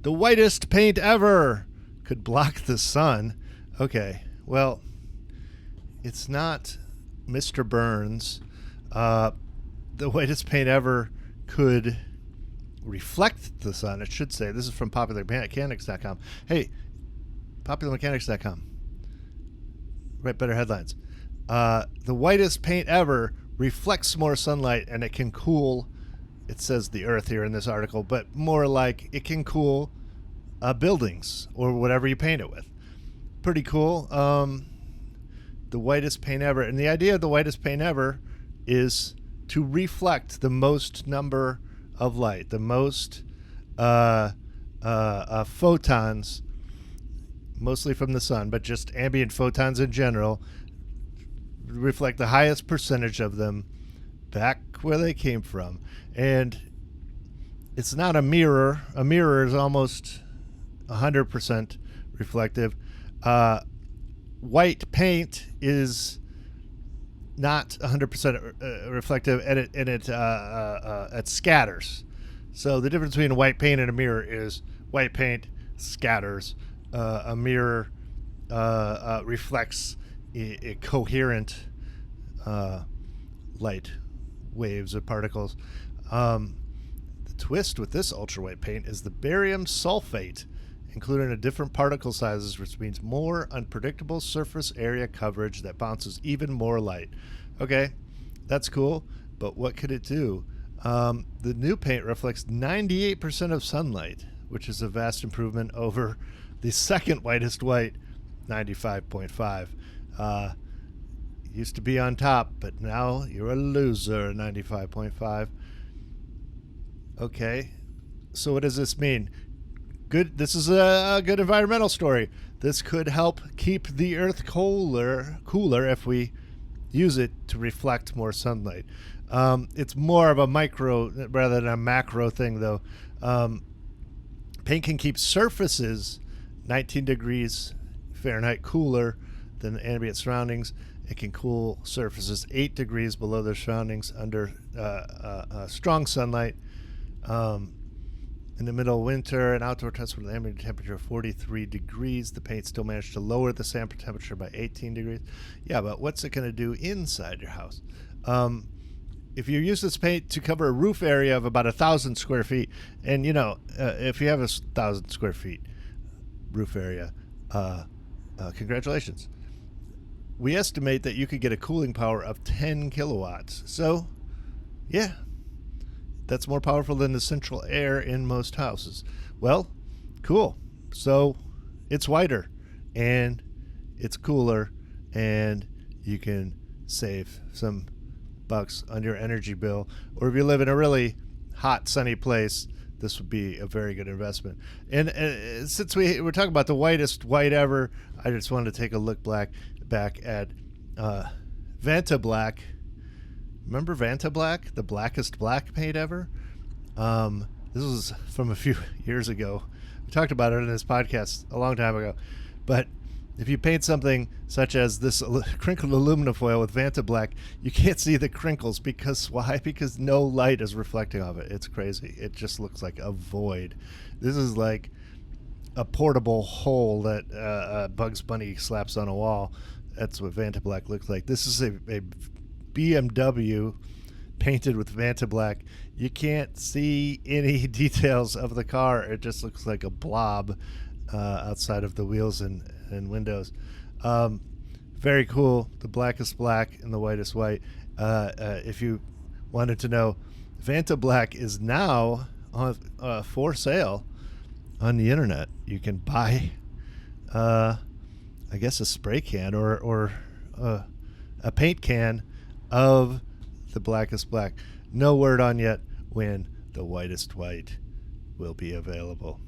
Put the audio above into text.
The whitest paint ever could block the sun. Okay, well, it's not Mr. Burns. The whitest paint ever could reflect the sun, it should say. This is from popularmechanics.com. Hey, popularmechanics.com. Write better headlines. The whitest paint ever reflects more sunlight, and it can cool, it says the earth here in this article, but more like it can cool buildings or whatever you paint it with. Pretty cool. The whitest paint ever. And the idea of the whitest paint ever is to reflect the most number of light, the most photons, mostly from the sun, but just ambient photons in general, reflect the highest percentage of them back where they came from. And it's not a mirror. A mirror is almost 100% reflective. White paint is not 100% reflective, and it scatters. So the difference between white paint and a mirror is white paint scatters. A mirror reflects a coherent light waves or particles. The twist with this ultra white paint is the barium sulfate, including a different particle sizes, which means more unpredictable surface area coverage that bounces even more light. Okay, that's cool, but what could it do? The new paint reflects 98% of sunlight, which is a vast improvement over the second whitest white, 95.5. Used to be on top, but now you're a loser, 95.5. Okay, so what does this mean? Good. This is a good environmental story. This could help keep the earth cooler if we use it to reflect more sunlight. It's more of a micro rather than a macro thing, though. Paint can keep surfaces 19 degrees Fahrenheit cooler than the ambient surroundings. It can cool surfaces 8 degrees below their surroundings under strong sunlight. In the middle of winter, an outdoor test with an ambient temperature of 43 degrees. The paint still managed to lower the sample temperature by 18 degrees. Yeah, but what's it going to do inside your house? If you use this paint to cover a roof area of about 1,000 square feet, and if you have 1,000 square feet roof area, congratulations. We estimate that you could get a cooling power of 10 kilowatts. So, yeah, that's more powerful than the central air in most houses. Well, cool. So it's whiter and it's cooler, and you can save some bucks on your energy bill. Or if you live in a really hot, sunny place, this would be a very good investment. And since we're talking about the whitest white ever, I just wanted to take a look back at VantaBlack. Remember VantaBlack, the blackest black paint ever? This was from a few years ago. We talked about it in this podcast a long time ago. But if you paint something such as this crinkled aluminum foil with VantaBlack, you can't see the crinkles. Because why? Because no light is reflecting off it. It's crazy. It just looks like a void. This is like a portable hole that Bugs Bunny slaps on a wall. That's what VantaBlack looks like. This is a BMW painted with VantaBlack. You can't see any details of the car. It just looks like a blob outside of the wheels and windows. Very cool. The blackest black and the whitest white. If you wanted to know, VantaBlack is now for sale on the internet. You can buy, I guess, a spray can or a paint can of the blackest black. No word on yet when the whitest white will be available.